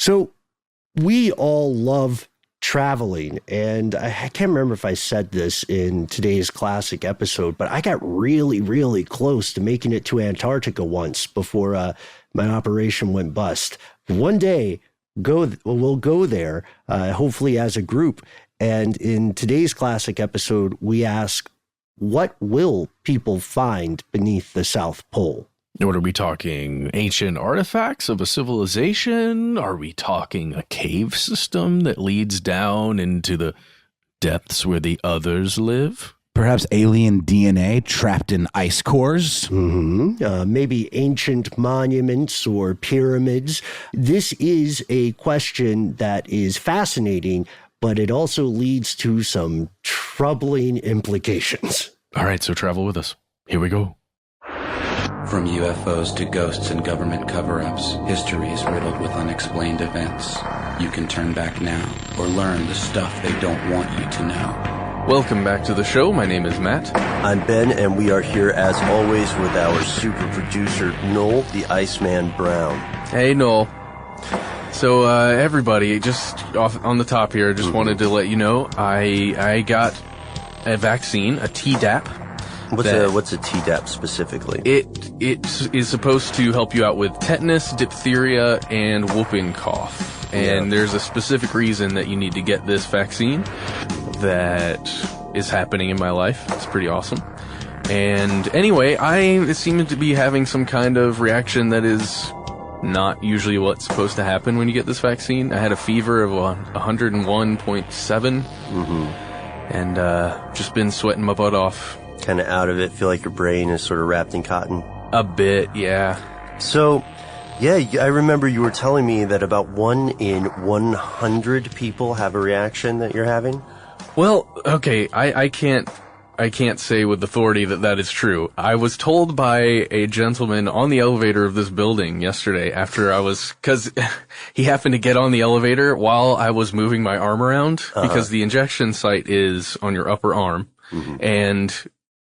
So we all love traveling, and I can't remember if I said this in today's classic episode, but I got really, really close to making it to Antarctica once before my operation went bust. One day, we'll go there, hopefully as a group. And in today's classic episode, we ask, what will people find beneath the South Pole? What are we talking? Ancient artifacts of a civilization? Are we talking a cave system that leads down into the depths where the others live? Perhaps alien DNA trapped in ice cores? Maybe ancient monuments or pyramids. This is a question that is fascinating, but it also leads to some troubling implications. All right, so travel with us. Here we go. From UFOs to ghosts and government cover-ups, history is riddled with unexplained events. You can turn back now or learn the stuff they don't want you to know. Welcome back to the show. My name is Matt. I'm Ben, and we are here as always with our super producer, Noel, the Iceman Brown. Hey, Noel. So, everybody, just off on the top here, just wanted to let you know, I got a vaccine, a Tdap. What's a Tdap specifically? It is supposed to help you out with tetanus, diphtheria, and whooping cough. And there's a specific reason that you need to get this vaccine that is happening in my life. It's pretty awesome. And anyway, I seem to be having some kind of reaction that is not usually what's supposed to happen when you get this vaccine. I had a fever of 101.7, and just been sweating my butt off. Kind of out of it, feel like your brain is sort of wrapped in cotton? A bit, yeah. So, yeah, I remember you were telling me that about 1 in 100 people have a reaction that you're having? Well, okay, I can't say with authority that is true. I was told by a gentleman on the elevator of this building yesterday cause he happened to get on the elevator while I was moving my arm around, because the injection site is on your upper arm, and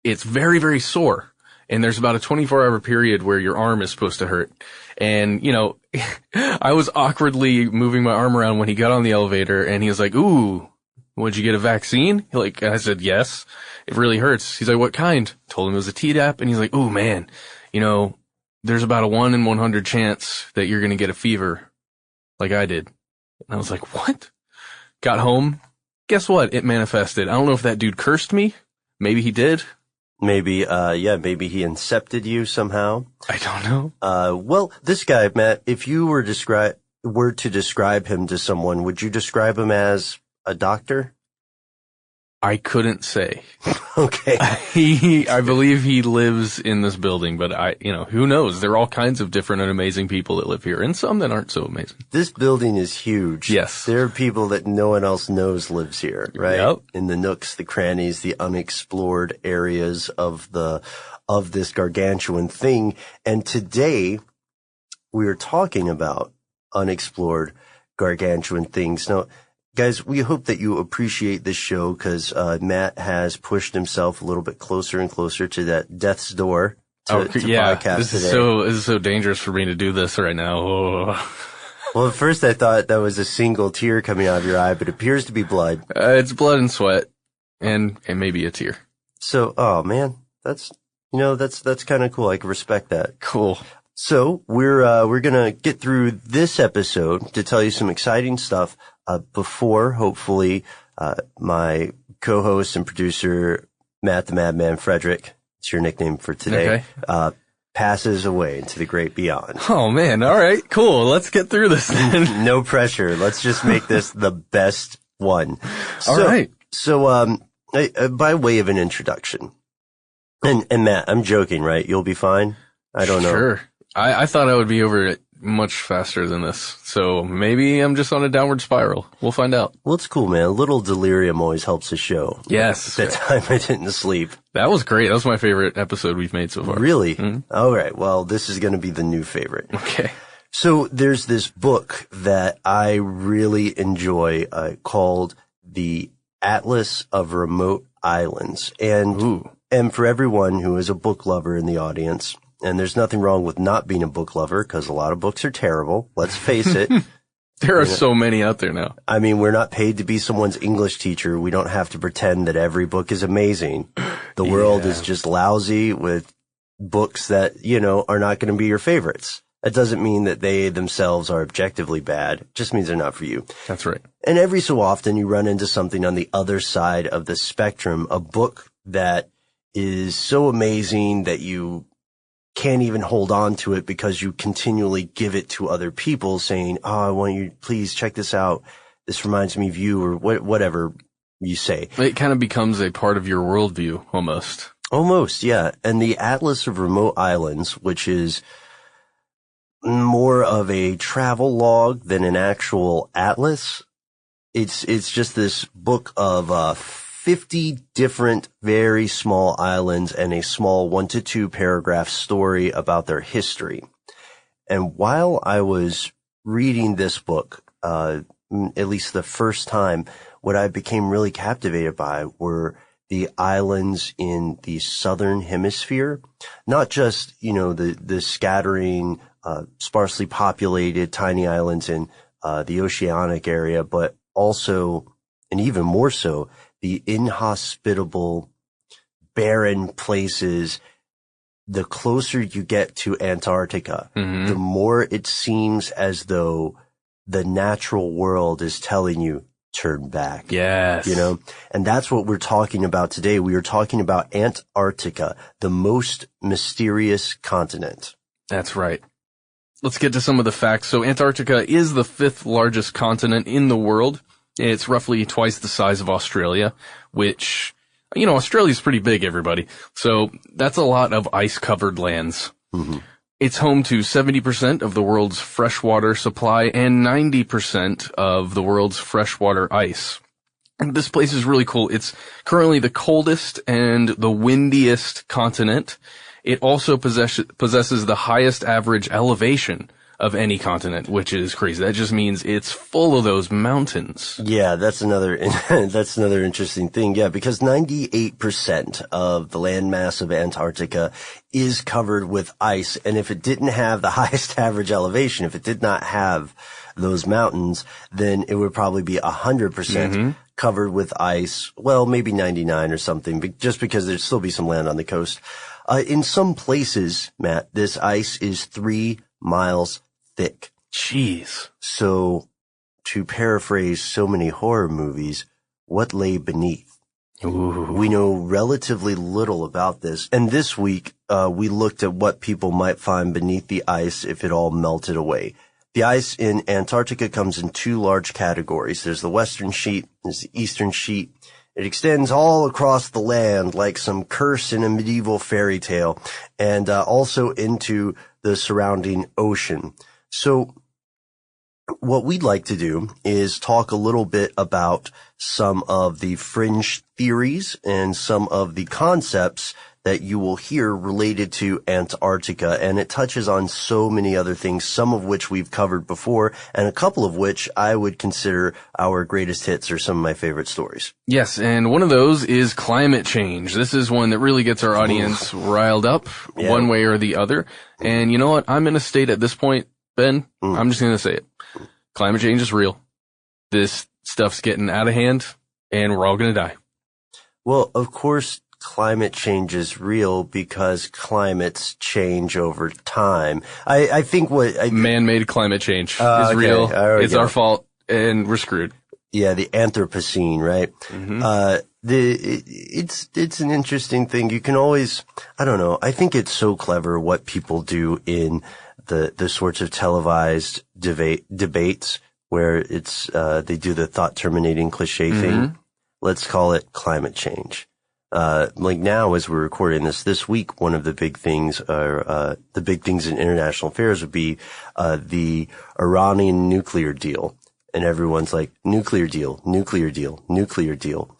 it's very, very sore. And there's about a 24-hour period where your arm is supposed to hurt. And, I was awkwardly moving my arm around when he got on the elevator, and he was like, "Ooh, would you get a vaccine?" And I said, "Yes. It really hurts." He's like, "What kind?" Told him it was a Tdap, and he's like, "Ooh, man, there's about a 1 in 100 chance that you're going to get a fever like I did." And I was like, "What?" Got home. Guess what? It manifested. I don't know if that dude cursed me. Maybe he did. Maybe, maybe he incepted you somehow. I don't know. Well, this guy, Matt, if you were to describe him to someone, would you describe him as a doctor? I couldn't say. Okay. I believe he lives in this building, but who knows? There are all kinds of different and amazing people that live here, and some that aren't so amazing. This building is huge. Yes. There are people that no one else knows lives here, right? Yep. In the nooks, the crannies, the unexplored areas of this gargantuan thing. And today we are talking about unexplored gargantuan things. Now, guys, we hope that you appreciate this show because Matt has pushed himself a little bit closer and closer to that death's door to podcast this today. This is so dangerous for me to do this right now. Oh. Well, at first I thought that was a single tear coming out of your eye, but it appears to be blood. It's blood and sweat, and maybe a tear. So, oh man, that's kind of cool. I can respect that. Cool. So we're gonna get through this episode to tell you some exciting stuff. Before, hopefully, my co-host and producer, Matt the Madman Frederick, it's your nickname for today, passes away into the great beyond. Oh man, all right, cool. Let's get through this then. No pressure. Let's just make this the best one. All right. So, by way of an introduction, and Matt, I'm joking, right? You'll be fine? I don't know. Sure. I thought I would be over it much faster than this. So maybe I'm just on a downward spiral. We'll find out. Well, it's cool, man. A little delirium always helps a show. Yes. That time I didn't sleep. That was great. That was my favorite episode we've made so far. Really? Mm-hmm. All right. Well, this is going to be the new favorite. Okay. So there's this book that I really enjoy called The Atlas of Remote Islands. And for everyone who is a book lover in the audience, and there's nothing wrong with not being a book lover because a lot of books are terrible. Let's face it. There are so many out there now. I mean, we're not paid to be someone's English teacher. We don't have to pretend that every book is amazing. The world is just lousy with books that, are not going to be your favorites. That doesn't mean that they themselves are objectively bad. It just means they're not for you. That's right. And every so often you run into something on the other side of the spectrum, a book that is so amazing that you can't even hold on to it because you continually give it to other people saying, oh, I want you, please check this out. This reminds me of you, or whatever you say. It kind of becomes a part of your worldview almost. Almost, yeah. And the Atlas of Remote Islands, which is more of a travel log than an actual atlas. It's just this book of 50 different very small islands and a small 1 to 2 paragraph story about their history. And while I was reading this book, at least the first time, what I became really captivated by were the islands in the southern hemisphere, not just, the scattering, sparsely populated tiny islands in the oceanic area, but also, and even more so, the inhospitable, barren places. The closer you get to Antarctica, the more it seems as though the natural world is telling you, turn back. Yes. And that's what we're talking about today. We are talking about Antarctica, the most mysterious continent. That's right. Let's get to some of the facts. So Antarctica is the 5th largest continent in the world. It's roughly twice the size of Australia, which, Australia's pretty big, everybody. So that's a lot of ice-covered lands. Mm-hmm. It's home to 70% of the world's freshwater supply and 90% of the world's freshwater ice. And this place is really cool. It's currently the coldest and the windiest continent. It also possesses the highest average elevation of any continent, which is crazy. That just means it's full of those mountains. Yeah, that's another interesting thing. Yeah, because 98% of the landmass of Antarctica is covered with ice. And if it didn't have the highest average elevation, if it did not have those mountains, then it would probably be 100% covered with ice. Well, maybe 99 or something, but just because there'd still be some land on the coast. In some places, Matt, this ice is 3 miles thick. Jeez. So, to paraphrase so many horror movies, what lay beneath? Ooh. We know relatively little about this. And this week, we looked at what people might find beneath the ice if it all melted away. The ice in Antarctica comes in 2 large categories. There's the western sheet, there's the eastern sheet. It extends all across the land like some curse in a medieval fairy tale, and also into the surrounding ocean. So what we'd like to do is talk a little bit about some of the fringe theories and some of the concepts that you will hear related to Antarctica. And it touches on so many other things, some of which we've covered before, and a couple of which I would consider our greatest hits or some of my favorite stories. Yes, and one of those is climate change. This is one that really gets our audience riled up one way or the other. And you know what? I'm in a state at this point, Ben, I'm just going to say it. Climate change is real. This stuff's getting out of hand, and we're all going to die. Well, of course, climate change is real because climates change over time. I think man-made climate change is real. It's our fault, and we're screwed. Yeah, the Anthropocene, right? It's an interesting thing. You can always, I don't know. I think it's so clever what people do in the sorts of televised debates where it's they do the thought terminating cliche thing. Let's call it climate change. Like now, as we're recording this week, one of the big things are, the big things in international affairs would be, the Iranian nuclear deal. And everyone's like, nuclear deal, nuclear deal, nuclear deal.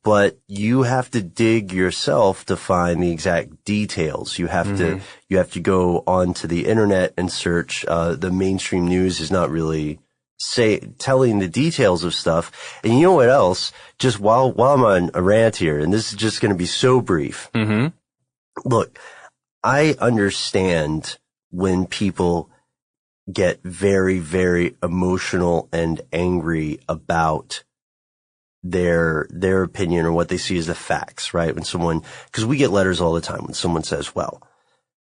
But you have to dig yourself to find the exact details. You have to go onto the internet and search. The mainstream news is not really telling the details of stuff. And you know what else? Just while I'm on a rant here, and this is just going to be so brief. Look, I understand when people get very, very emotional and angry about their opinion or what they see as the facts, right? When someone, because we get letters all the time when someone says, well,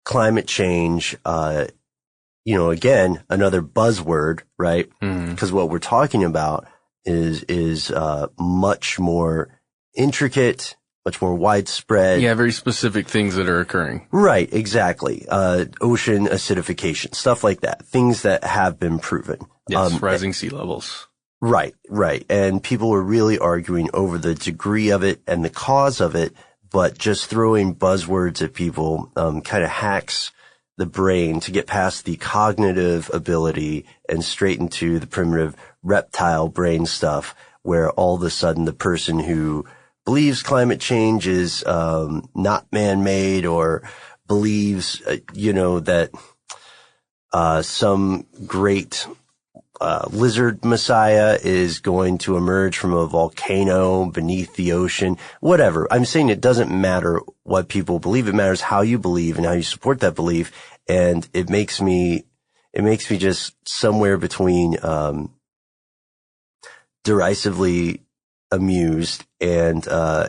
climate change, again, another buzzword, right? Because what we're talking about is much more intricate, much more widespread. Yeah, very specific things that are occurring. Right, exactly. Ocean acidification, stuff like that. Things that have been proven. Yes, rising sea levels. Right. And people are really arguing over the degree of it and the cause of it, but just throwing buzzwords at people kind of hacks the brain to get past the cognitive ability and straight into the primitive reptile brain stuff, where all of a sudden the person who believes climate change is not man-made, or believes, that some great lizard messiah is going to emerge from a volcano beneath the ocean, whatever. I'm saying it doesn't matter what people believe. It matters how you believe and how you support that belief. And it makes me just somewhere between derisively amused and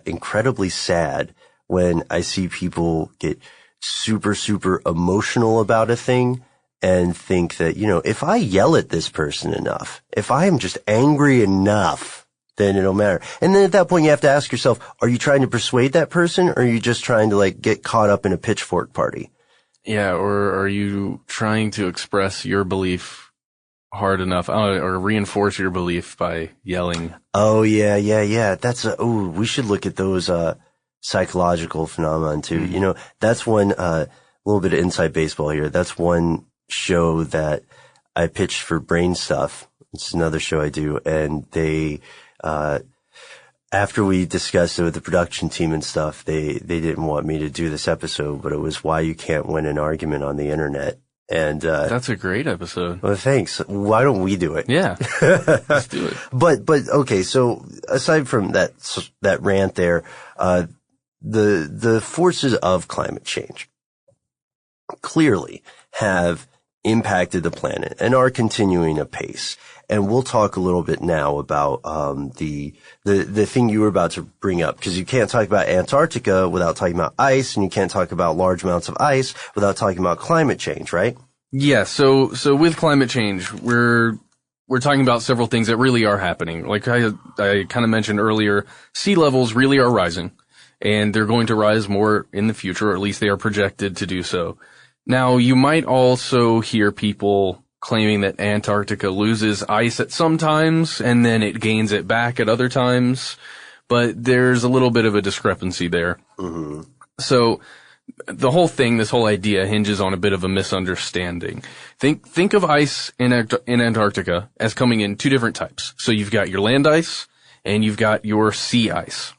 incredibly sad when I see people get super, super emotional about a thing and think that, if I yell at this person enough, if I am just angry enough, then it'll matter. And then at that point you have to ask yourself, are you trying to persuade that person, or are you just trying to get caught up in a pitchfork party? Yeah, or are you trying to express your belief hard enough, or reinforce your belief by yelling? Oh, yeah. We should look at those psychological phenomenon too. That's one, little bit of inside baseball here. That's one show that I pitched for Brain Stuff. It's another show I do, and they, after we discussed it with the production team and stuff, they didn't want me to do this episode, but it was why you can't win an argument on the internet. And that's a great episode. Well, thanks. Why don't we do it? Yeah, let's do it. But okay. So aside from that rant there, the forces of climate change clearly have impacted the planet and are continuing apace. And we'll talk a little bit now about the thing you were about to bring up, because you can't talk about Antarctica without talking about ice, and you can't talk about large amounts of ice without talking about climate change, right? Yeah. So with climate change, we're talking about several things that really are happening. Like I kind of mentioned earlier, sea levels really are rising, and they're going to rise more in the future, or at least they are projected to do so. Now, you might also hear people claiming that Antarctica loses ice at some times and then it gains it back at other times, but there's a little bit of a discrepancy there. Mm-hmm. So the whole thing, this whole idea hinges on a bit of a misunderstanding. Think of ice in Antarctica as coming in two different types. So you've got your land ice and you've got your sea ice.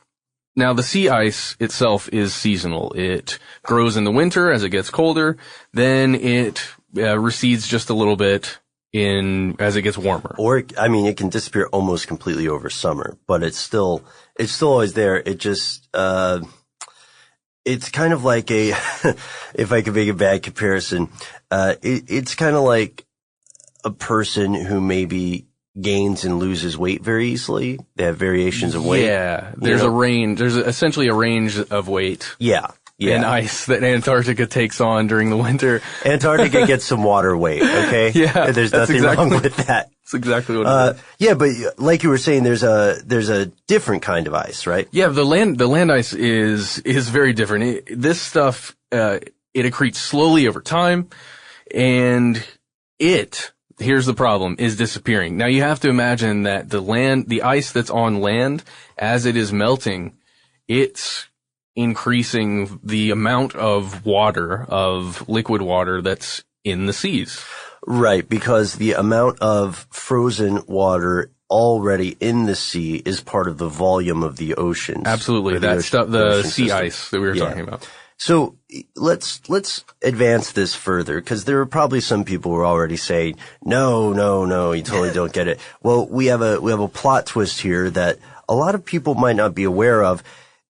Now, the sea ice itself is seasonal. It grows in the winter as it gets colder, then it recedes just a little bit as it gets warmer. Or, it can disappear almost completely over summer, but it's still always there. It just, it's kind of like if I could make a bad comparison, it's kind of like a person who maybe gains and loses weight very easily. They have variations of weight. Yeah, there's a range. There's essentially a range of weight. Yeah. And ice that Antarctica takes on during the winter. Antarctica gets some water weight, okay? Yeah. There's nothing wrong with that. That's exactly what it is. Yeah, but like you were saying, there's a different kind of ice, right? Yeah, the land ice is very different. This stuff, it accretes slowly over time, and here's the problem, is disappearing. Now you have to imagine that the ice that's on land, as it is melting, it's increasing the amount of liquid water that's in the seas. Right, because the amount of frozen water already in the sea is part of the volume of the oceans. Absolutely, that stuff, the sea ice that we were talking about. So let's advance this further, because there are probably some people who are already saying, no, you totally don't get it. Well, we have a plot twist here that a lot of people might not be aware of.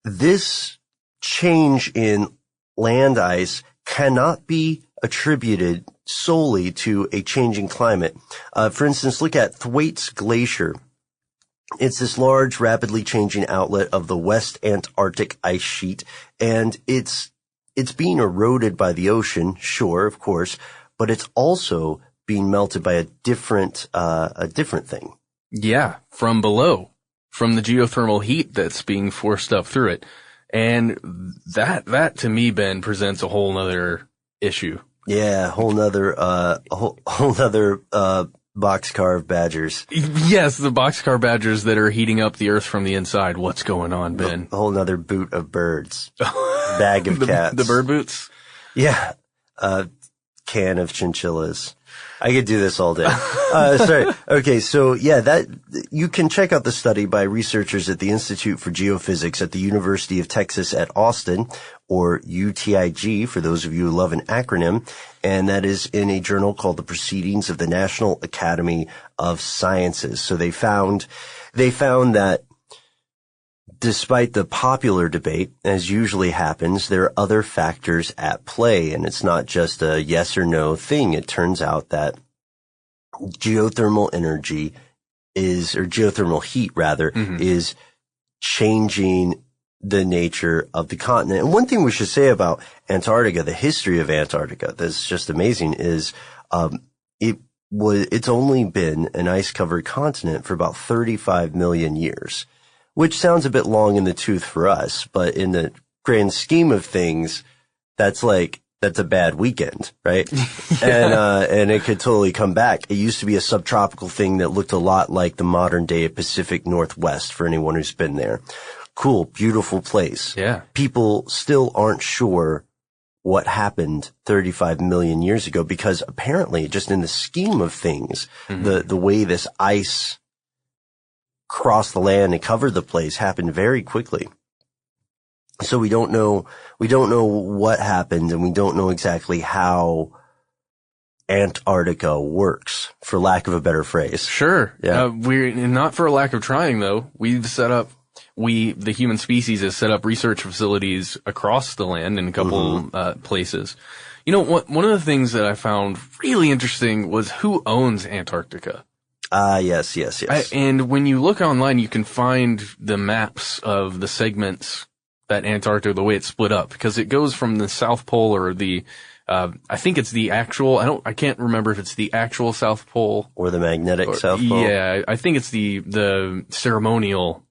This change in land ice cannot be attributed solely to a changing climate. For instance, look at Thwaites Glacier. It's this large, rapidly changing outlet of the West Antarctic ice sheet, and it's being eroded by the ocean, sure, of course, but it's also being melted by a different thing. Yeah, from below, from the geothermal heat that's being forced up through it. And that to me, Ben, presents a whole nother issue. Yeah, a whole nother boxcar of badgers. Yes, the boxcar badgers that are heating up the earth from the inside. What's going on, Ben? A whole nother boot of birds. Bag of cats. The bird boots? Yeah. Can of chinchillas. I could do this all day. Sorry. Okay. So yeah, you can check out the study by researchers at the Institute for Geophysics at the University of Texas at Austin, or UTIG for those of you who love an acronym. And that is in a journal called The Proceedings of the National Academy of Sciences. So they found that despite the popular debate, as usually happens, there are other factors at play, and it's not just a yes or no thing. It turns out that geothermal energy geothermal heat rather, is changing the nature of the continent. And one thing we should say about Antarctica, the history of Antarctica, that's just amazing, is it's only been an ice-covered continent for about 35 million years. Which sounds a bit long in the tooth for us, but in the grand scheme of things, that's a bad weekend, right? And it could totally come back. It used to be a subtropical thing that looked a lot like the modern day Pacific Northwest for anyone who's been there. Cool, beautiful place. Yeah. People still aren't sure what happened 35 million years ago because apparently just in the scheme of things, the way this ice crossed the land and covered the place happened very quickly. So we don't know what happened, and we don't know exactly how Antarctica works, for lack of a better phrase. Sure. Yeah. We're not for a lack of trying though. The human species has set up research facilities across the land in a couple places. You know, one of the things that I found really interesting was who owns Antarctica. Yes. And when you look online, you can find the maps of the segments that Antarctica, the way it's split up, because it goes from the South Pole or I think it's the actual, I can't remember if it's the actual South Pole. Or the magnetic South Pole. Yeah, I think it's the ceremonial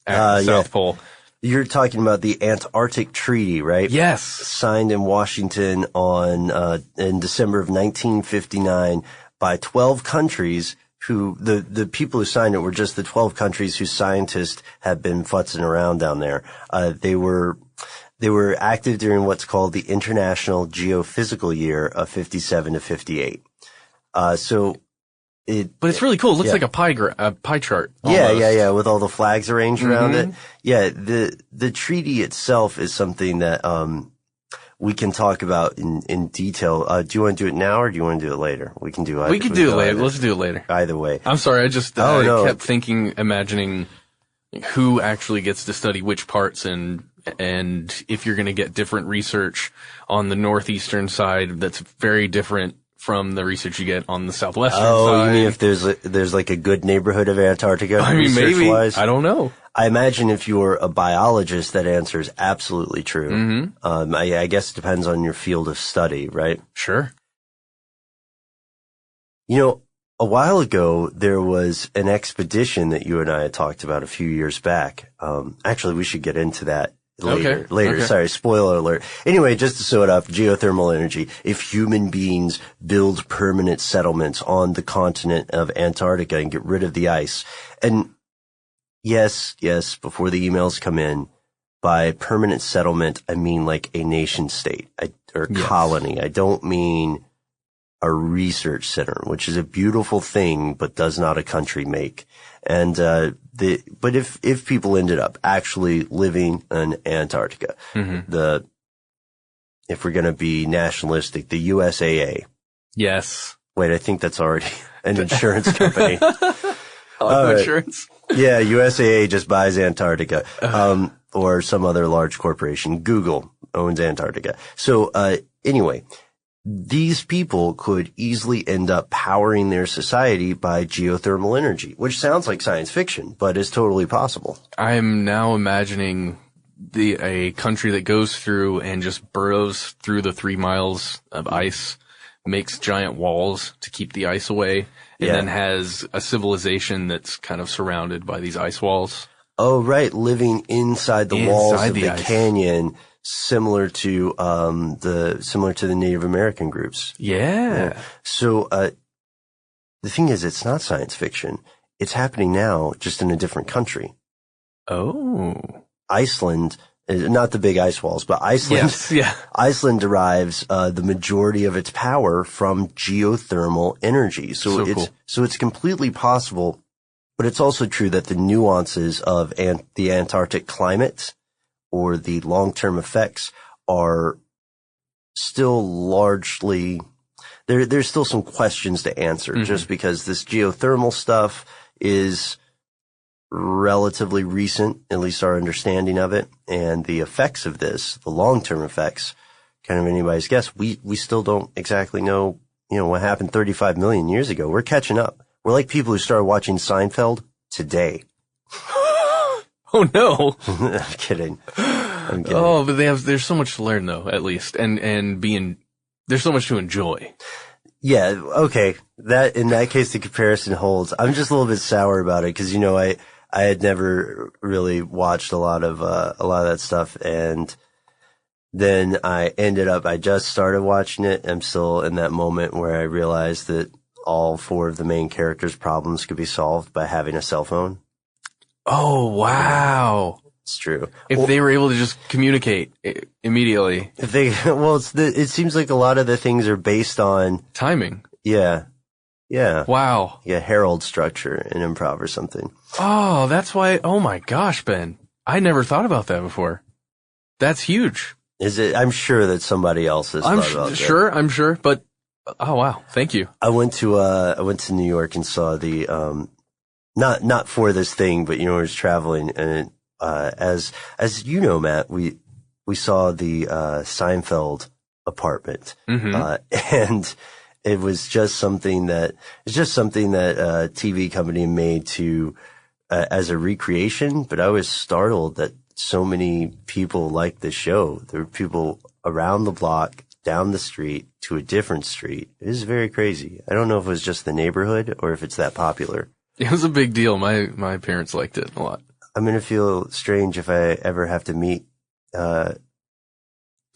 South Pole. You're talking about the Antarctic Treaty, right? Yes. Signed in Washington in December of 1959 by 12 countries who, the people who signed it were just the 12 countries whose scientists have been futzing around down there. They were active during what's called the International Geophysical Year of 57 to 58. But it's really cool. It looks like a pie chart. Almost. Yeah, with all the flags arranged around it. Yeah, the treaty itself is something that, we can talk about in detail. Do you want to do it now or do you want to do it later? We can do either. We can do it later. Let's do it later. Either way. I'm sorry. I just kept imagining who actually gets to study which parts and if you're going to get different research on the northeastern side that's very different from the research you get on the southwestern side. Oh, you mean if there's like a good neighborhood of Antarctica? I mean, maybe. I don't know. I imagine if you're a biologist, that answer is absolutely true. I guess it depends on your field of study, right? Sure. You know, a while ago, there was an expedition that you and I had talked about a few years back. Actually, we should get into that later. Okay. Sorry, spoiler alert. Anyway, just to sew it up, geothermal energy. If human beings build permanent settlements on the continent of Antarctica and get rid of the ice, and yes, before the emails come in, by permanent settlement, I mean like a nation state or colony. I don't mean a research center, which is a beautiful thing, but does not a country make. And, but if people ended up actually living in Antarctica, if we're going to be nationalistic, the USAA. Yes. Wait, I think that's already an insurance company. Insurance? Yeah, USAA just buys Antarctica, or some other large corporation. Google owns Antarctica. So, anyway, these people could easily end up powering their society by geothermal energy, which sounds like science fiction, but is totally possible. I'm now imagining a country that goes through and just burrows through the 3 miles of ice, makes giant walls to keep the ice away, and then has a civilization that's kind of surrounded by these ice walls. Oh, right. Living inside the walls of the ice. canyon, similar to the Native American groups. Yeah. So, the thing is, it's not science fiction. It's happening now, just in a different country. Oh. Iceland, not the big ice walls, but Iceland. Yes, yeah. Iceland derives the majority of its power from geothermal energy. So it's completely possible, but it's also true that the nuances of the Antarctic climate or the long-term effects are still largely there's still some questions to answer, just because this geothermal stuff is relatively recent, at least our understanding of it, and the effects of this, the long-term effects, kind of anybody's guess. We still don't exactly know, what happened 35 million years ago. We're catching up. We're like people who started watching Seinfeld today. Oh no. I'm kidding. Oh, but there's so much to learn though, at least, and there's so much to enjoy. Yeah, okay. In that case, the comparison holds. I'm just a little bit sour about it because, I had never really watched a lot of that stuff. And then I just started watching it. I'm still in that moment where I realized that all 4 of the main characters' problems could be solved by having a cell phone. Oh, wow. It's true. If they were able to just communicate immediately. It seems like a lot of the things are based on timing. Yeah. Yeah. Wow. Yeah, herald structure in improv or something. Oh, that's why. Oh my gosh, Ben. I never thought about that before. That's huge. Is it? I'm sure that somebody else has thought about that. I'm sure, but oh wow. Thank you. I went to New York and saw the, not for this thing, but I was traveling and, as you know, Matt, we saw the, Seinfeld apartment, and it was just something that a TV company made to, as a recreation, but I was startled that so many people liked the show. There were people around the block, down the street, to a different street. It was very crazy. I don't know if it was just the neighborhood or if it's that popular. It was a big deal. My parents liked it a lot. I'm going to feel strange if I ever have to meet,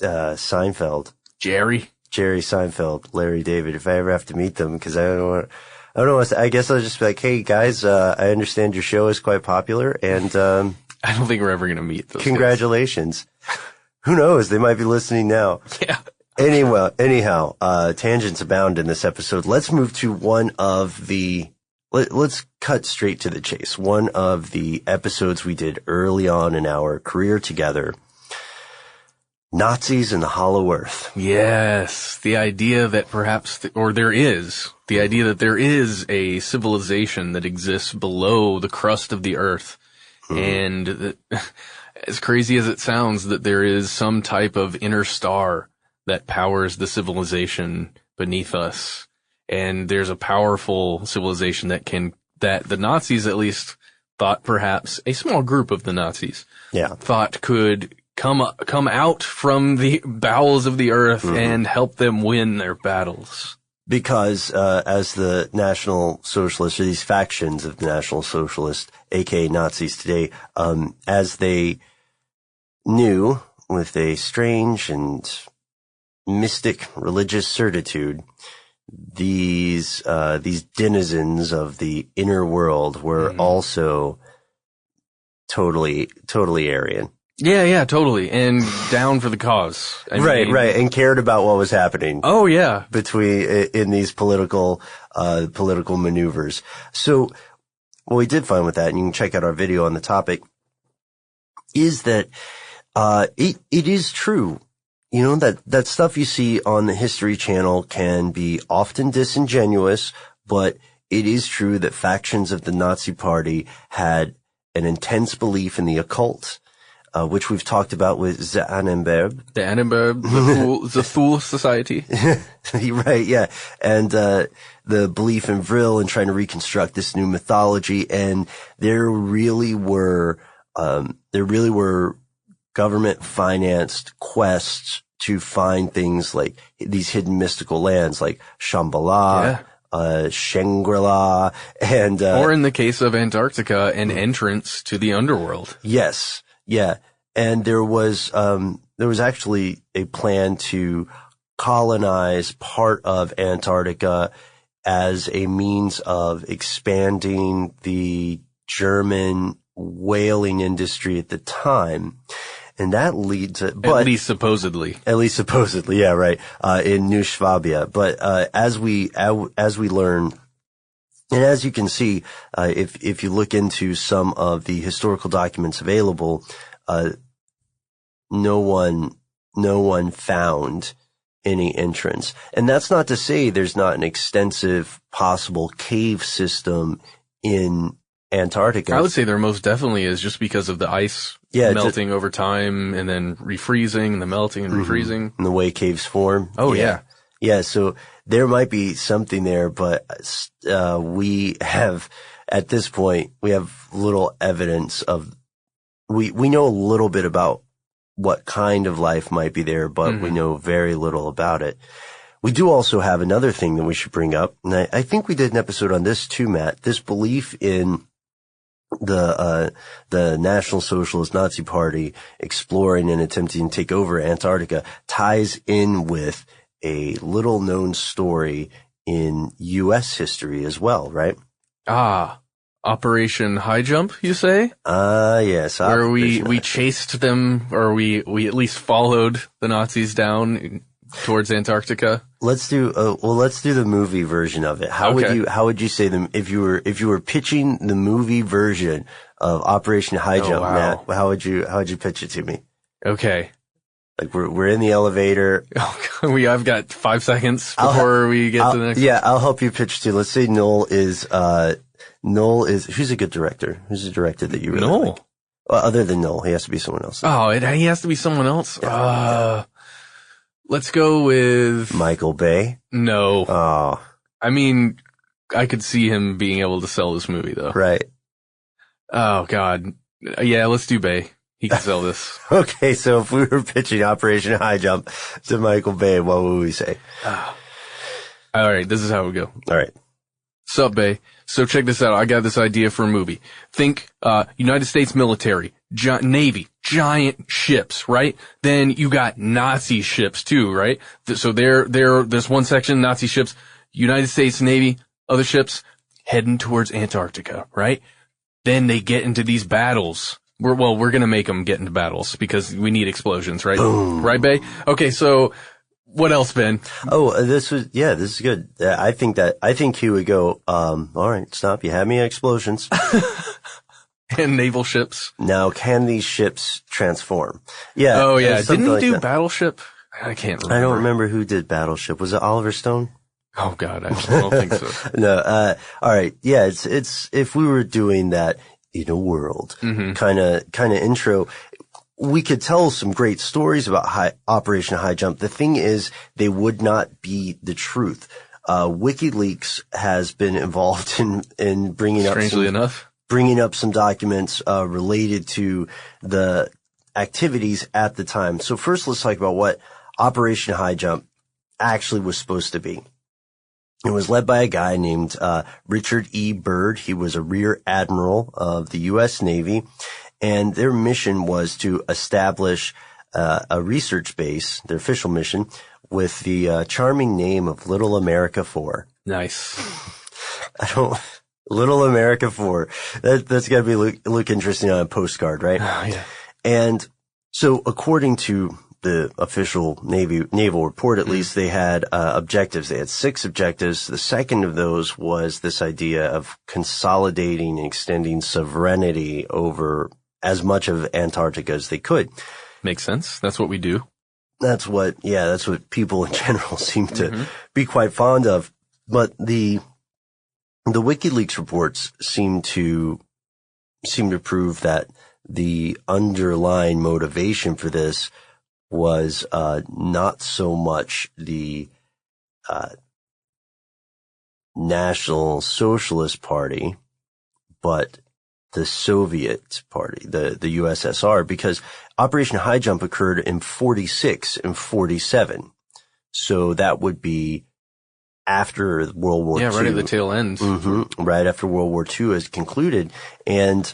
Seinfeld. Jerry Seinfeld, Larry David, if I ever have to meet them, because I don't know. I guess I'll just be like, hey guys, I understand your show is quite popular, and, I don't think we're ever going to meet those congratulations. Who knows? They might be listening now. Yeah. Anyhow, tangents abound in this episode. Let's move to let's cut straight to the chase. One of the episodes we did early on in our career together, Nazis in the Hollow Earth. Yes. The idea that there is a civilization that exists below the crust of the earth. And that, as crazy as it sounds, that there is some type of inner star that powers the civilization beneath us. And there's a powerful civilization that the Nazis at least thought, perhaps a small group of the Nazis thought could come out from the bowels of the earth and help them win their battles. Because, as the National Socialists, or these factions of the National Socialists, aka Nazis today, as they knew with a strange and mystic religious certitude, these denizens of the inner world were also totally Aryan. Yeah, totally. And down for the cause. Right. And cared about what was happening. Oh, yeah. In these political maneuvers. So what we did find with that, and you can check out our video on the topic, is that, it is true. That stuff you see on the History Channel can be often disingenuous, but it is true that factions of the Nazi Party had an intense belief in the occult. which we've talked about with the Annenberg. The Annenberg, the Fool Society. Right, yeah. And the belief in Vril and trying to reconstruct this new mythology. And there really were government financed quests to find things like these hidden mystical lands like Shambhala, Shangri-La, and or in the case of Antarctica, an entrance to the underworld. Yes, yeah. And there was actually a plan to colonize part of Antarctica as a means of expanding the German whaling industry at the time. And that leads to, at least supposedly, yeah, right, in New Swabia. But, as we learn, and as you can see, if you look into some of the historical documents available, no one found any entrance. And that's not to say there's not an extensive possible cave system in Antarctica. I would say there most definitely is, just because of the ice melting over time and then refreezing and the melting and refreezing. And the way caves form. Oh, yeah. Yeah, so there might be something there, but we have, at this point, we have little evidence of, we know a little bit about what kind of life might be there, but we know very little about it. We do also have another thing that we should bring up, and I think we did an episode on this too, Matt. This belief in the National Socialist Nazi Party exploring and attempting to take over Antarctica ties in with a little known story in U.S. history as well, right? Operation Highjump, you say? Yes. Where we chased them, or we at least followed the Nazis down towards Antarctica. Let's do the movie version of it. How would you say them if you were pitching the movie version of Operation Highjump, Matt? How would you pitch it to me? Okay. Like we're in the elevator. I've got 5 seconds before we get to the next. Yeah, I'll help you pitch too. Let's say Noel is who's a good director? Who's a director that you really like? Well, other than Noel, he has to be someone else. He has to be someone else. Let's go with Michael Bay. No. Oh. I mean, I could see him being able to sell this movie though. Right. Oh God. Yeah, let's do Bay. He can sell this. Okay, so if we were pitching Operation Highjump to Michael Bay, what would we say? All right, this is how it would go. All right. Sup, Bay. So check this out. I got this idea for a movie. Think, United States military, Navy, giant ships, right? Then you got Nazi ships too, right? So there's one section, Nazi ships, United States Navy, other ships heading towards Antarctica, right? Then they get into these battles. We're gonna make them get into battles because we need explosions, right? Boom. Right, Bay? Okay, so what else, Ben? Oh, this is good. I think he would go, all right, stop. You have me at explosions. And naval ships. Now, can these ships transform? Yeah. Oh, yeah. Didn't he do that. Battleship? I can't remember. I don't remember who did Battleship. Was it Oliver Stone? Oh, God. I don't think so. No. All right. Yeah. It's, if we were doing that in a world kind of intro, we could tell some great stories about Operation Highjump. The thing is, they would not be the truth. WikiLeaks has been involved in bringing up some documents related to the activities at the time. So first, let's talk about what Operation Highjump actually was supposed to be. It was led by a guy named Richard E. Byrd. He was a rear admiral of the U.S. Navy, and their mission was to establish a research base, their official mission, with the charming name of Little America 4. Nice. Little America 4. That's got to look interesting on a postcard, right? Oh, yeah. And so according to the official naval report, at least, they had objectives. They had 6 objectives. The second of those was this idea of consolidating and extending sovereignty over as much of Antarctica as they could. Makes sense. That's what we do. That's what people in general seem to be quite fond of. But the WikiLeaks reports seem to prove that the underlying motivation for this was not so much the National Socialist Party, but the Soviet Party, the USSR, because Operation Highjump occurred in 46 and 47. So that would be after World War II. Yeah, right at the tail end. Mm-hmm, right after World War II has concluded. And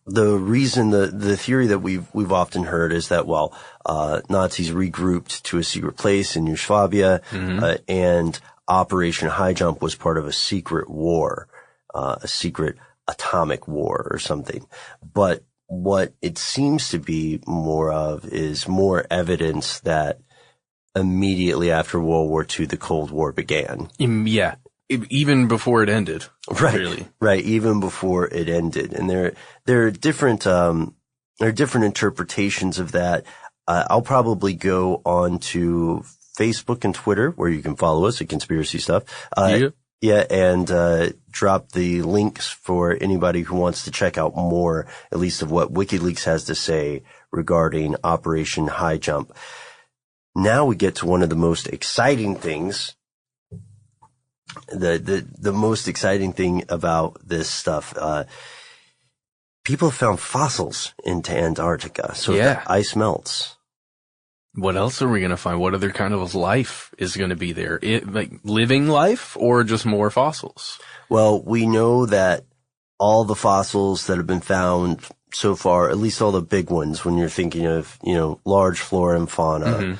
the reason, the theory that we've often heard is that, well, Nazis regrouped to a secret place in Yugoslavia, and Operation Highjump was part of a secret war, a secret atomic war or something. But what it seems to be more of is more evidence that immediately after World War II, the Cold War began. Yeah. Even before it ended. Right. Really. Right. Even before it ended. And there are different interpretations of that. I'll probably go on to Facebook and Twitter, where you can follow us at Conspiracy Stuff. Yeah, and drop the links for anybody who wants to check out more, at least of what WikiLeaks has to say regarding Operation Highjump. Now we get to one of the most exciting things. The most exciting thing about this stuff, people found fossils into Antarctica. So the ice melts. What else are we going to find? What other kind of life is going to be there? Like living life or just more fossils? Well, we know that all the fossils that have been found so far, at least all the big ones, when you're thinking of, large flora and fauna,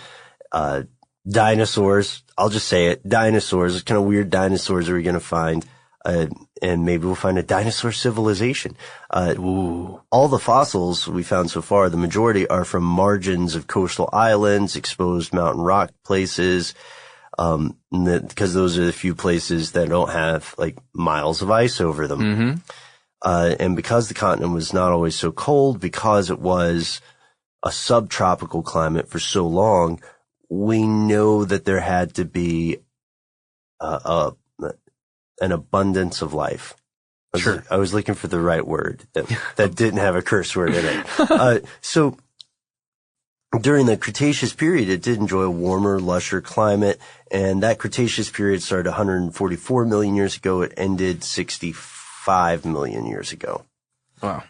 dinosaurs, I'll just say it, dinosaurs, what kind of weird dinosaurs are we going to find? And maybe we'll find a dinosaur civilization. All the fossils we found so far, the majority are from margins of coastal islands, exposed mountain rock places, because those are the few places that don't have like miles of ice over them. And because the continent was not always so cold, because it was a subtropical climate for so long, we know that there had to be an abundance of life. I was looking for the right word that didn't have a curse word in it. So during the Cretaceous period, it did enjoy a warmer, lusher climate, and that Cretaceous period started 144 million years ago. It ended 65 million years ago. Wow.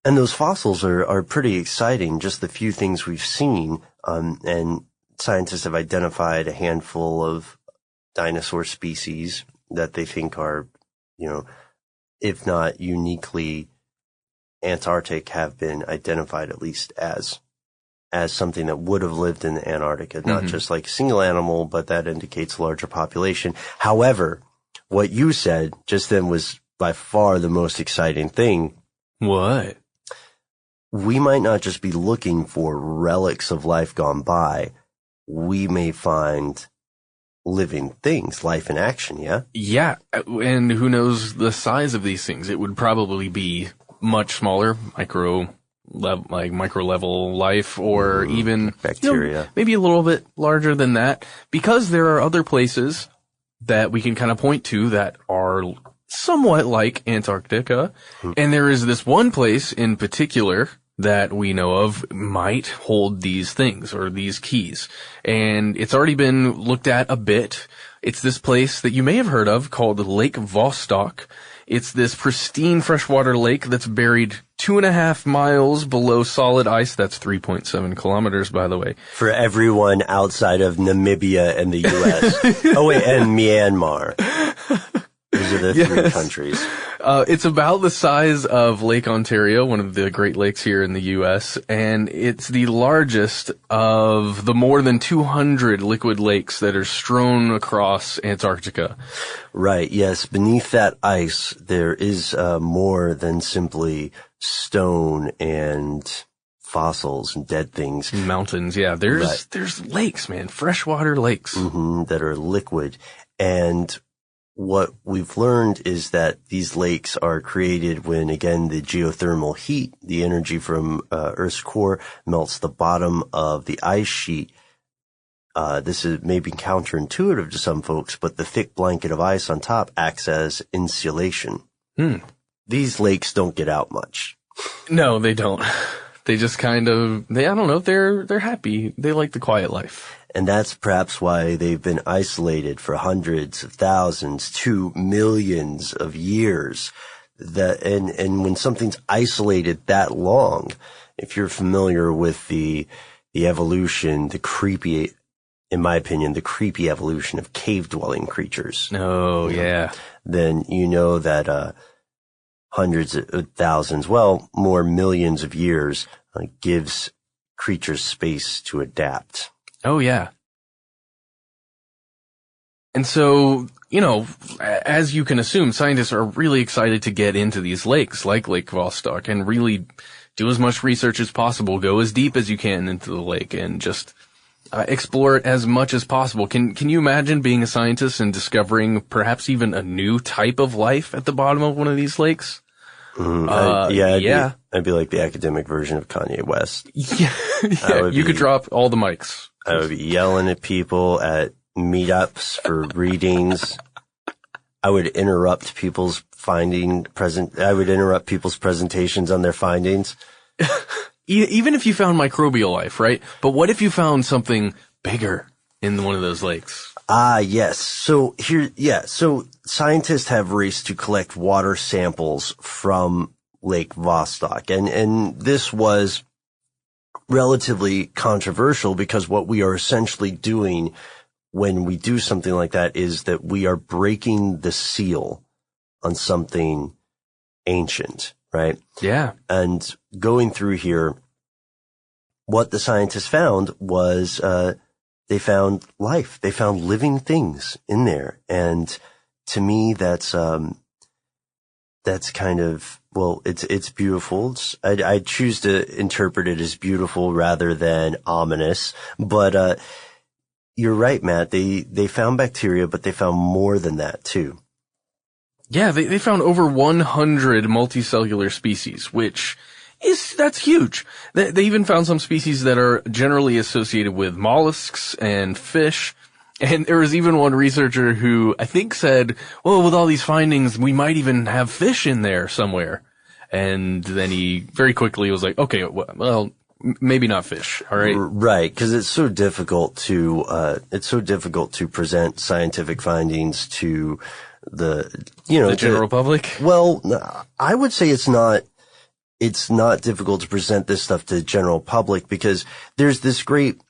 And those fossils are pretty exciting, just the few things we've seen, and scientists have identified a handful of dinosaur species that they think are, if not uniquely Antarctic, have been identified at least as something that would have lived in Antarctica, not just like a single animal, but that indicates a larger population. However, what you said just then was by far the most exciting thing. What? We might not just be looking for relics of life gone by. We may find living things, life in action, yeah? Yeah, and who knows the size of these things? It would probably be much smaller, micro level life, or even bacteria. Maybe a little bit larger than that, because there are other places that we can kind of point to that are somewhat like Antarctica. And there is this one place in particular that we know of might hold these things or these keys. And it's already been looked at a bit. It's this place that you may have heard of called Lake Vostok. It's this pristine freshwater lake that's buried 2.5 miles below solid ice. That's 3.7 kilometers, by the way. For everyone outside of Namibia and the U.S. And Myanmar. Those are the three countries. It's about the size of Lake Ontario, one of the Great Lakes here in the U.S., and it's the largest of the more than 200 liquid lakes that are strewn across Antarctica. Right, yes. Beneath that ice, there is more than simply stone and fossils and dead things. Mountains, yeah. There's lakes, man, freshwater lakes. That are liquid. And what we've learned is that these lakes are created when, again, the geothermal heat, the energy from Earth's core, melts the bottom of the ice sheet. This is maybe counterintuitive to some folks, but the thick blanket of ice on top acts as insulation. These lakes don't get out much. No, they don't. They just I don't know, they're happy. They like the quiet life. And that's perhaps why they've been isolated for hundreds of thousands to millions of years. And when something's isolated that long, if you're familiar with the evolution, in my opinion, the creepy evolution of cave-dwelling creatures. Oh, yeah. Then you know that hundreds of thousands, well, more millions of years gives creatures space to adapt. Oh, yeah. And so, as you can assume, scientists are really excited to get into these lakes, like Lake Vostok, and really do as much research as possible, go as deep as you can into the lake, and just explore it as much as possible. Can you imagine being a scientist and discovering perhaps even a new type of life at the bottom of one of these lakes? I'd be like the academic version of Kanye West. Yeah, you could drop all the mics. I would be yelling at people at meetups for readings. I would interrupt people's presentations on their findings. Even if you found microbial life, right? But what if you found something bigger in one of those lakes? Yes. So scientists have raced to collect water samples from Lake Vostok. And this was relatively controversial because what we are essentially doing when we do something like that is that we are breaking the seal on something ancient, right? Yeah. And going through here, what the scientists found was, they found life. They found living things in there. And to me, that's kind of, well, it's beautiful. I choose to interpret it as beautiful rather than ominous. But, you're right, Matt. They found bacteria, but they found more than that too. Yeah, they found over 100 multicellular species, that's huge. They even found some species that are generally associated with mollusks and fish. And there was even one researcher who I think said, well, with all these findings, we might even have fish in there somewhere. And then he very quickly was like, okay, well, maybe not fish. All right. Right. Cause it's so difficult to present scientific findings to the general public. Well, I would say it's not difficult to present this stuff to the general public because there's this great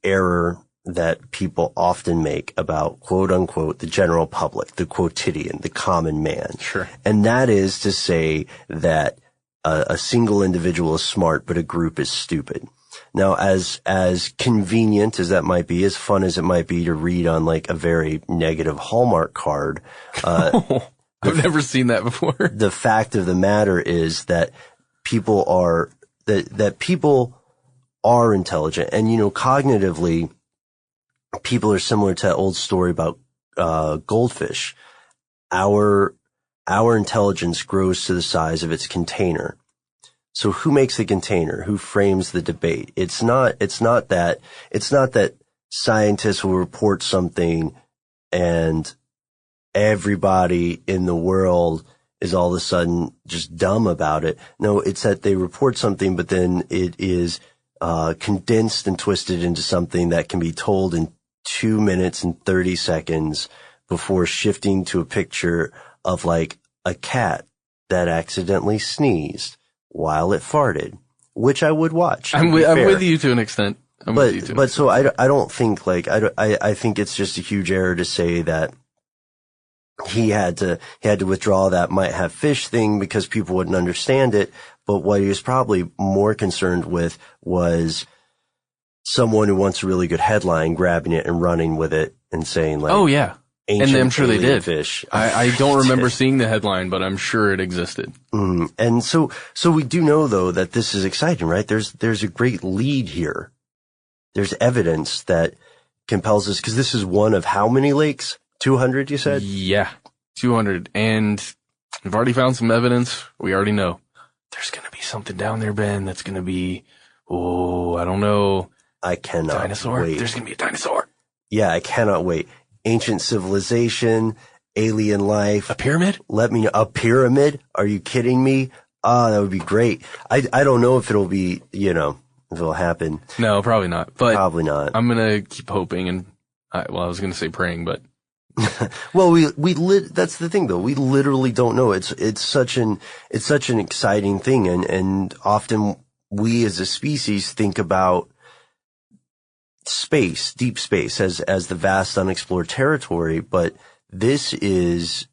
error that people often make about quote unquote the general public, the quotidian, the common man. Sure. And that is to say that a single individual is smart, but a group is stupid. Now, as convenient as that might be, as fun as it might be to read on like a very negative Hallmark card, I've never seen that before. The fact of the matter is that people are intelligent, and cognitively, people are similar to that old story about goldfish. Our intelligence grows to the size of its container. So who makes the container? Who frames the debate? It's not that scientists will report something and everybody in the world is all of a sudden just dumb about it. No, it's that they report something, but then it is condensed and twisted into something that can be told in 2 minutes and 30 seconds before shifting to a picture of like a cat that accidentally sneezed while it farted, which I would watch. I'm with you to an extent. So I don't think I think it's just a huge error to say that he had to withdraw that might have fish thing because people wouldn't understand it. But what he was probably more concerned with was someone who wants a really good headline grabbing it and running with it and saying like, oh yeah. And I'm sure they did. Fish. I don't remember seeing the headline, but I'm sure it existed. And so we do know though that this is exciting, right? There's a great lead here. There's evidence that compels us, because this is one of how many lakes? 200, you said? Yeah, 200. And we've already found some evidence. We already know there's going to be something down there, Ben, that's going to be, I don't know. I cannot dinosaur? wait. There's going to be a dinosaur. Yeah, I cannot wait. Ancient civilization, alien life. A pyramid? Let me know. A pyramid? Are you kidding me? That would be great. I don't know if it'll be, if it'll happen. No, probably not. But probably not. I'm gonna keep hoping and, I was gonna say praying, but. Well, that's the thing though. We literally don't know. It's such an exciting thing. And often we as a species think about space, deep space as the vast unexplored territory. But this is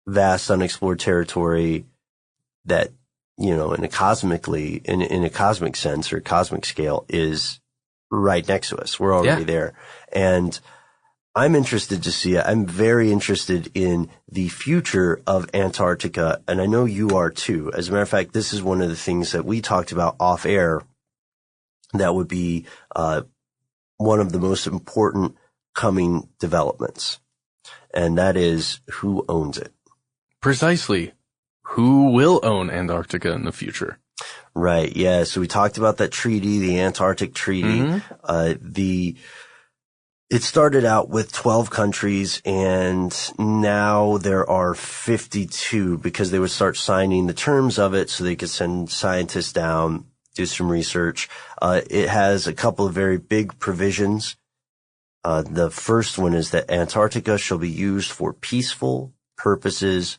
vast unexplored territory that, in a cosmic sense or cosmic scale is right next to us. We're already there. And I'm interested to see it. I'm very interested in the future of Antarctica, and I know you are too. As a matter of fact, this is one of the things that we talked about off air that would be one of the most important coming developments, and that is who owns it. Precisely. Who will own Antarctica in the future? Right, yeah. So we talked about that treaty, the Antarctic Treaty. It started out with 12 countries, and now there are 52 because they would start signing the terms of it so they could send scientists down, do some research. It has a couple of very big provisions. The first one is that Antarctica shall be used for peaceful purposes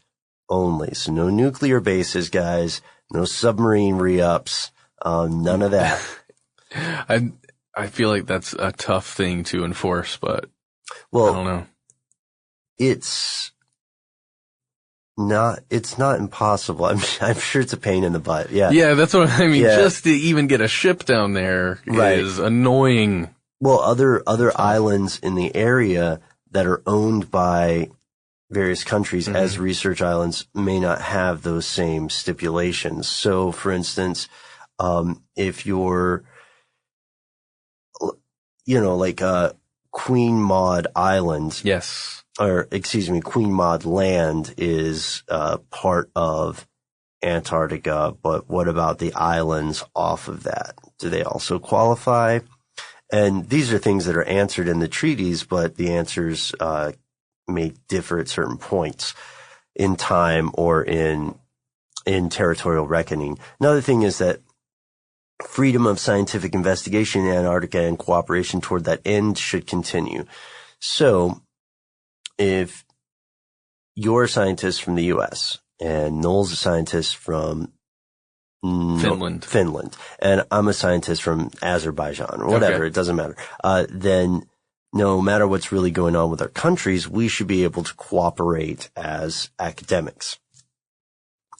only. So no nuclear bases, guys. No submarine re-ups. None of that. I feel like that's a tough thing to enforce, but I don't know. It's not impossible. I'm sure it's a pain in the butt. Yeah. Yeah, that's what I mean. Yeah. Just to even get a ship down there is annoying. Well, other islands in the area that are owned by various countries as research islands may not have those same stipulations. So, for instance, if you're like Queen Maud Island. Yes. Queen Maud Land is part of Antarctica, but what about the islands off of that? Do they also qualify? And these are things that are answered in the treaties, but the answers may differ at certain points in time or in territorial reckoning. Another thing is that freedom of scientific investigation in Antarctica and cooperation toward that end should continue. So, if you're a scientist from the U.S. and Noel's a scientist from Finland, and I'm a scientist from Azerbaijan or whatever, it doesn't matter, then no matter what's really going on with our countries, we should be able to cooperate as academics.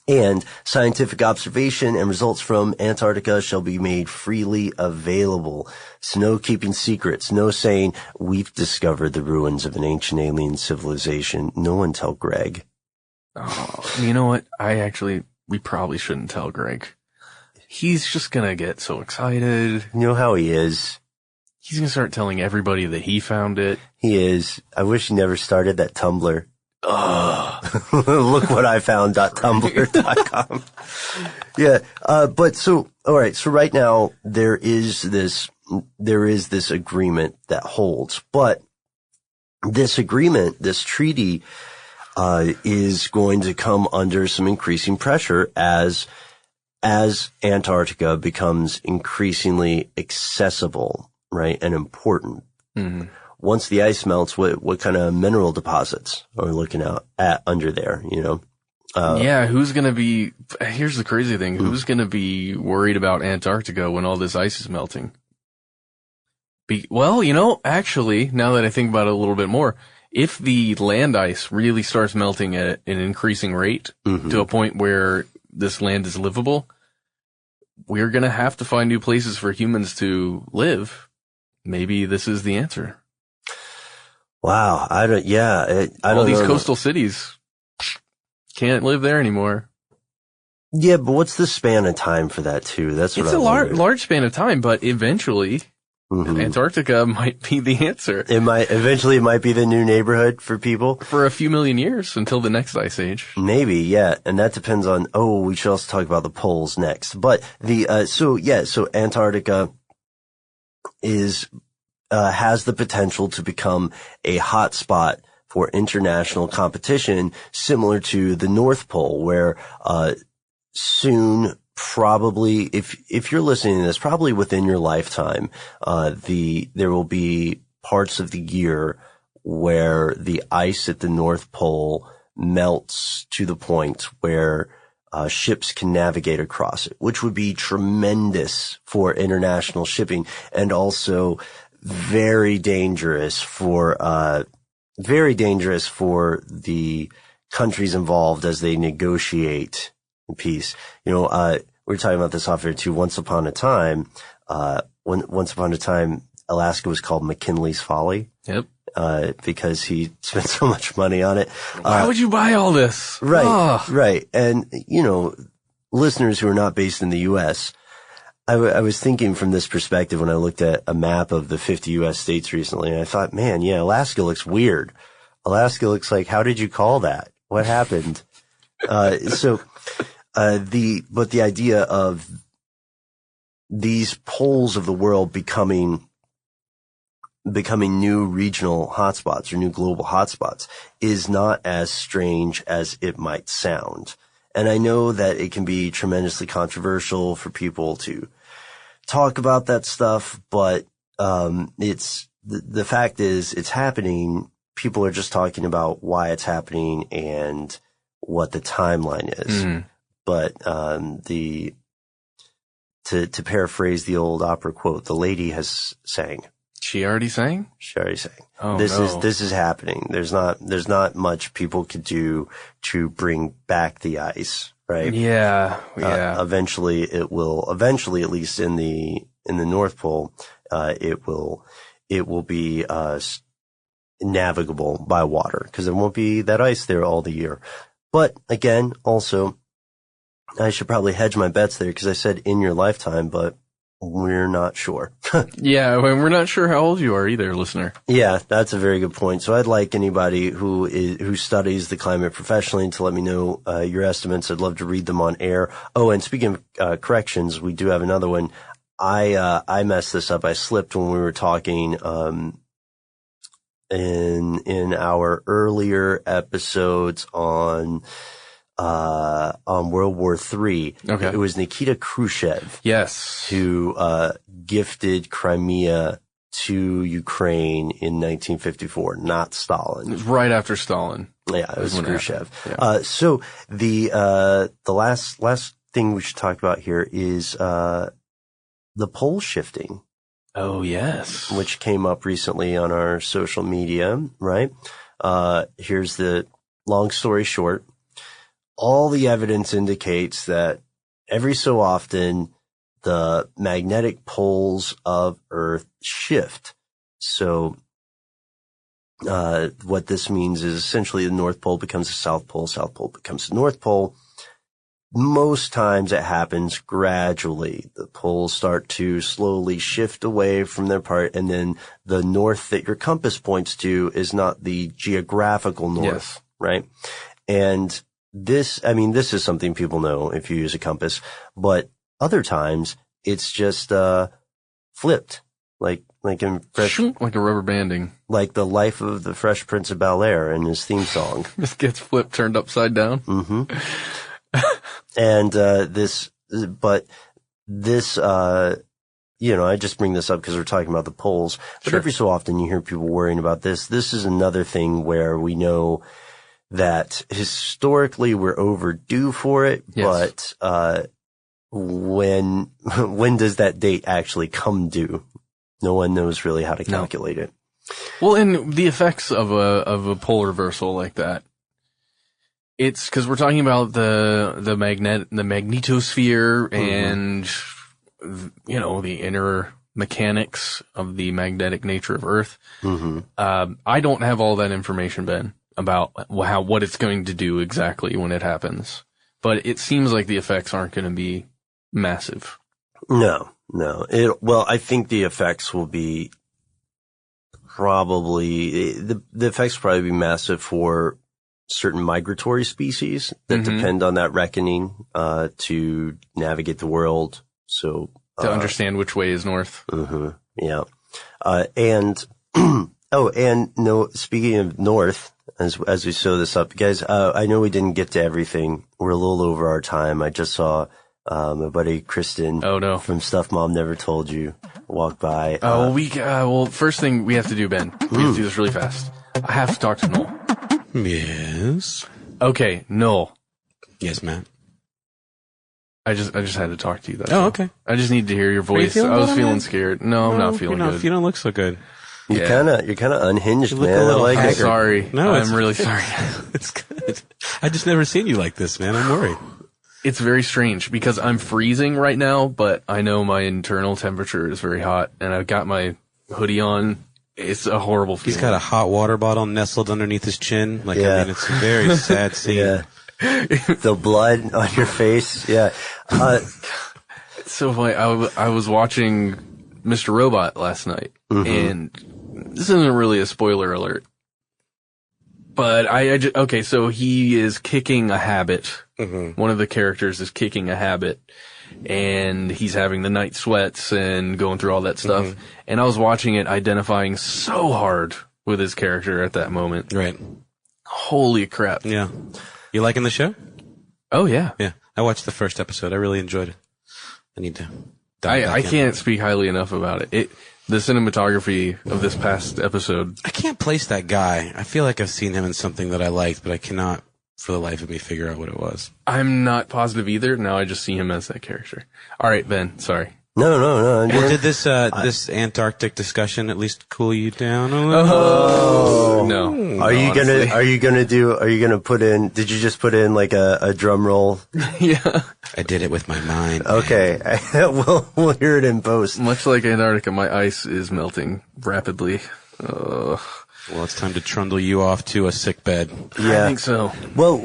And scientific observation and results from Antarctica shall be made freely available. So no keeping secrets, no saying, we've discovered the ruins of an ancient alien civilization. No one tell Greg. Oh, you know what? We probably shouldn't tell Greg. He's just gonna get so excited. You know how he is. He's gonna start telling everybody that he found it. He is. I wish he never started that Tumblr. Look what I found.tumblr.com. Yeah. But so, all right. So right now there is this agreement that holds, but this agreement, this treaty, is going to come under some increasing pressure as Antarctica becomes increasingly accessible, right? And important. Mm-hmm. Once the ice melts, what kind of mineral deposits are we looking at under there, who's gonna be, here's the crazy thing, who's gonna be worried about Antarctica when all this ice is melting? Actually, now that I think about it a little bit more, if the land ice really starts melting at an increasing rate to a point where this land is livable, we're gonna have to find new places for humans to live. Maybe this is the answer. Wow. I don't know. All these coastal cities can't live there anymore. Yeah, but what's the span of time for that too? That's what it's a large span of time, but eventually Antarctica might be the answer. It might be the new neighborhood for people for a few million years until the next ice age. Maybe, yeah. And that depends on, we should also talk about the poles next. But so Antarctica has the potential to become a hot spot for international competition, similar to the North Pole, where soon, probably, if you're listening to this, probably within your lifetime, there will be parts of the year where the ice at the North Pole melts to the point where ships can navigate across it, which would be tremendous for international shipping and also very dangerous for the countries involved as they negotiate peace. We were talking about this off air too. Once upon a time, Alaska was called McKinley's Folly. Yep. Because he spent so much money on it. Why would you buy all this? Right. Ugh. Right. And, listeners who are not based in the U.S., I was thinking from this perspective when I looked at a map of the 50 U.S. states recently, and I thought, man, yeah, Alaska looks weird. Alaska looks like, how did you call that? What happened? The idea of these poles of the world becoming new regional hotspots or new global hotspots is not as strange as it might sound. And I know that it can be tremendously controversial for people to talk about that stuff, but the fact is it's happening. People are just talking about why it's happening and what the timeline is. Mm. But to paraphrrase the old opera quote, the lady has sang. She already sang? She already sang. Oh, this is happening. There's not much people could do to bring back the ice, right? Yeah. Eventually, at least in the North Pole, it will be navigable by water because there won't be that ice there all the year. But again, also, I should probably hedge my bets there because I said in your lifetime, but we're not sure. Yeah, we're not sure how old you are either, listener. Yeah, that's a very good point. So I'd like anybody who studies the climate professionally to let me know your estimates. I'd love to read them on air. Oh, and speaking of corrections, we do have another one. I messed this up. I slipped when we were talking in our earlier episodes on World War III. Okay. It was Nikita Khrushchev. Yes. Who gifted Crimea to Ukraine in 1954, not Stalin. It was right after Stalin. Yeah, it was Khrushchev. Yeah. So the last thing we should talk about here is the pole shifting. Oh, yes. Which came up recently on our social media, right? Here's the long story short. All the evidence indicates that every so often the magnetic poles of Earth shift. So what this means is essentially the North Pole becomes the South Pole becomes the North Pole. Most times it happens gradually. The poles start to slowly shift away from their part, and then the north that your compass points to is not the geographical north, yes. Right? And this is something people know if you use a compass, but other times it's just flipped, like in Fresh, like a rubber banding, like the Life of the Fresh Prince of Bel-Air in his theme song. This gets flipped, turned upside down. Mm-hmm. And I just bring this up because we're talking about the poles. But Sure. Every so often you hear people worrying about this. This is another thing where we know that historically we're overdue for it, yes. But when does that date actually come due? No one knows really how to calculate it. Well, and the effects of a pole reversal like that, it's because we're talking about the magnetosphere and the inner mechanics of the magnetic nature of Earth. Mm-hmm. I don't have all that information, Ben, about what it's going to do exactly when it happens. But it seems like the effects aren't going to be massive. No. I think the effects will be the effects will probably be massive for certain migratory species that depend on that reckoning, to navigate the world. So, to understand which way is north. Mm-hmm, yeah. Speaking of north, as we sew this up, guys, I know we didn't get to everything. We're a little over our time. I just saw my buddy Kristen from Stuff Mom Never Told You walk by. Well, first thing we have to do, Ben, we have to do this really fast. I have to talk to Noel. Yes. Okay, Noel. Yes, Matt. I just had to talk to you. That's Oh, all. okay. I just need to hear your voice. I was feeling scared. No, I'm not feeling good. You don't look so good. You're kind of unhinged, You look man. a little I like I'm it. sorry. No, I'm really sorry. It's good. I just never seen you like this, man. I'm worried. It's very strange because I'm freezing right now, but I know my internal temperature is very hot, and I've got my hoodie on. It's a horrible feeling. He's got a hot water bottle nestled underneath his chin. I mean, it's a very sad scene. Yeah. The blood on your face. Yeah. So funny. I was watching Mr. Robot last night, and this isn't really a spoiler alert, but okay, so he is kicking a habit. One of the characters is kicking a habit, and he's having the night sweats and going through all that stuff. And I was watching it, identifying so hard with his character at that moment. Right. Holy crap. Yeah. You liking the show? Oh, yeah. Yeah. I watched the first episode. I really enjoyed it. I need to dive back I in. can't speak highly enough about it. The cinematography of this past episode. I can't place that guy. I feel like I've seen him in something that I liked, but I cannot for the life of me figure out what it was. I'm not positive either. Now I just see him as that character. All right, Ben. Sorry. No. Well, did this Antarctic discussion at least cool you down a little? Oh no. Are you gonna put in? Did you just put in like a drum roll? Yeah. I did it with my mind. Okay, we'll hear it in post. Much like Antarctica, my ice is melting rapidly. Well, it's time to trundle you off to a sick bed. Yeah, I think so. Well,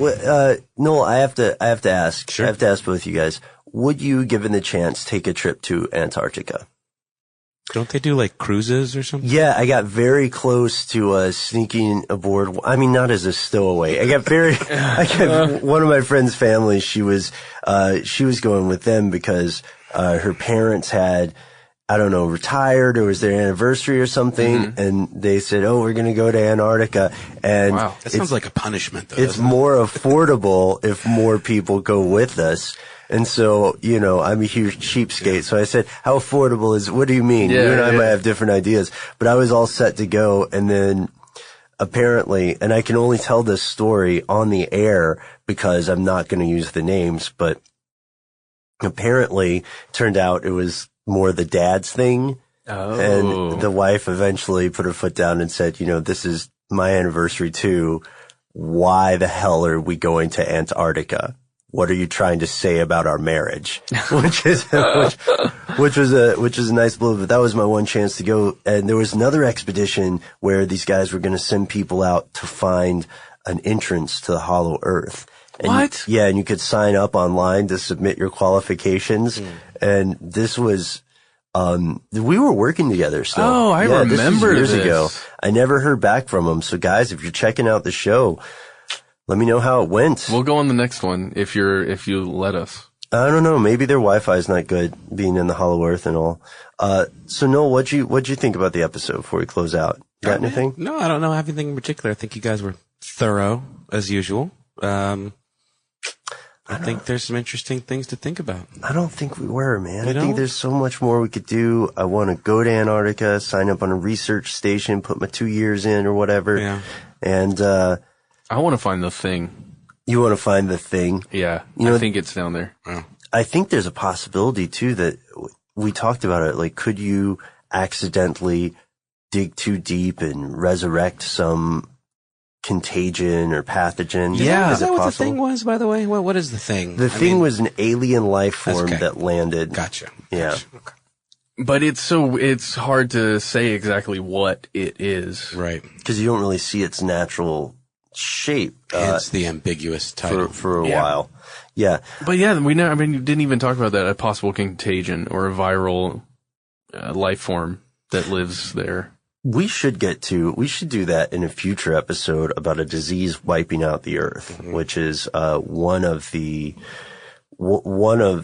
Noel, I have to ask. Sure. I have to ask both you guys. Would you, given the chance, take a trip to Antarctica? Don't they do like cruises or something? Yeah, I got very close to sneaking aboard. I mean, not as a stowaway. One of my friend's family. She was going with them because her parents had, I don't know, retired or was their anniversary or something, and they said, "Oh, we're going to go to Antarctica." And wow, that sounds like a punishment, though. It's more affordable if more people go with us. And so, I'm a huge cheapskate. So I said, how affordable is, what do you mean? Yeah, you and I might have different ideas, but I was all set to go. And then apparently, and I can only tell this story on the air because I'm not going to use the names, but apparently turned out it was more the dad's thing. Oh. And the wife eventually put her foot down and said, this is my anniversary too. Why the hell are we going to Antarctica? What are you trying to say about our marriage? which was a nice blow, but that was my one chance to go. And there was another expedition where these guys were going to send people out to find an entrance to the hollow earth. And what? And you could sign up online to submit your qualifications. And this was, we were working together still. Oh, I remember this was years this. ago. I never heard back from them. So guys, if you're checking out the show, let me know how it went. We'll go on the next one if you let us. I don't know. Maybe their Wi-Fi is not good, being in the hollow earth and all. So Noel, what'd you think about the episode before we close out? Got anything? No, I don't know anything in particular. I think you guys were thorough as usual. I think there's some interesting things to think about. I don't think we were, man. You I think don't? there's so much more we could do. I want to go to Antarctica, sign up on a research station, put my 2 years in or whatever. Yeah. And, I want to find the thing. you want to find the thing. Yeah. I think it's down there. I think there's a possibility too that we talked about it. Like, could you accidentally dig too deep and resurrect some contagion or pathogen? Yeah. Is that what the possible? thing was, by the way? What is the thing? The thing was an alien life form okay. that landed. Gotcha. Yeah. Gotcha. Okay. But it's hard to say exactly what it is. Right. Because you don't really see its natural shape. Hence the ambiguous title. For a while. Yeah. But yeah, you didn't even talk about that, a possible contagion or a viral life form that lives there. We should do that in a future episode about a disease wiping out the earth, which is,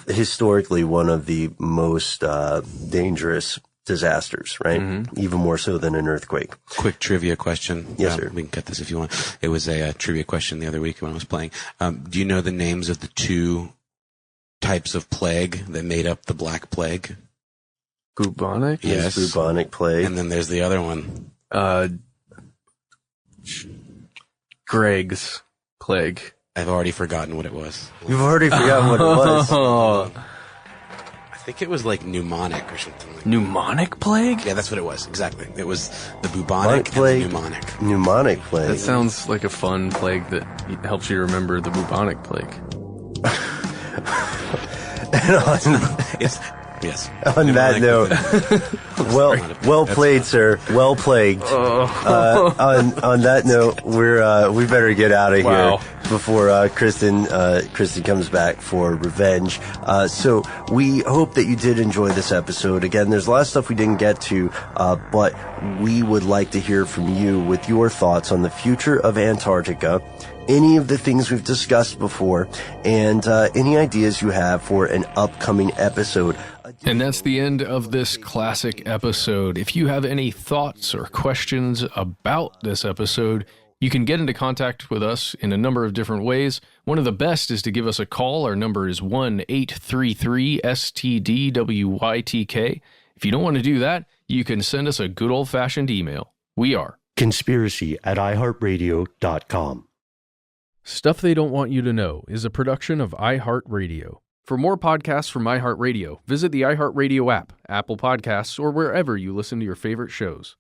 historically one of the most, dangerous disasters, right? Even more so than an earthquake. Quick trivia question. Yes, sir. We can cut this if you want. It was a trivia question the other week when I was playing. Do you know the names of the two types of plague that made up the Black Plague? Bubonic? Yes. Bubonic plague. And then there's the other one. Greg's plague. I've already forgotten what it was. You've already forgotten what it was. Oh, I think it was like pneumonic or something like that. pneumonic plague? Yeah, that's what it was. Exactly. It was the bubonic plague. and the pneumonic. Pneumonic plague. That sounds like a fun plague that helps you remember the bubonic plague. Yes. On that note, well played, sir. Well plagued. On that note, we better get out of here before Kristen comes back for revenge. So we hope that you did enjoy this episode. Again, there's a lot of stuff we didn't get to, but we would like to hear from you with your thoughts on the future of Antarctica, any of the things we've discussed before, and any ideas you have for an upcoming episode. And that's the end of this classic episode. If you have any thoughts or questions about this episode, you can get into contact with us in a number of different ways. One of the best is to give us a call. Our number is 1-833-STDWYTK. If you don't want to do that, you can send us a good old-fashioned email. We are conspiracy@iHeartRadio.com. Stuff They Don't Want You to Know is a production of iHeartRadio. For more podcasts from iHeartRadio, visit the iHeartRadio app, Apple Podcasts, or wherever you listen to your favorite shows.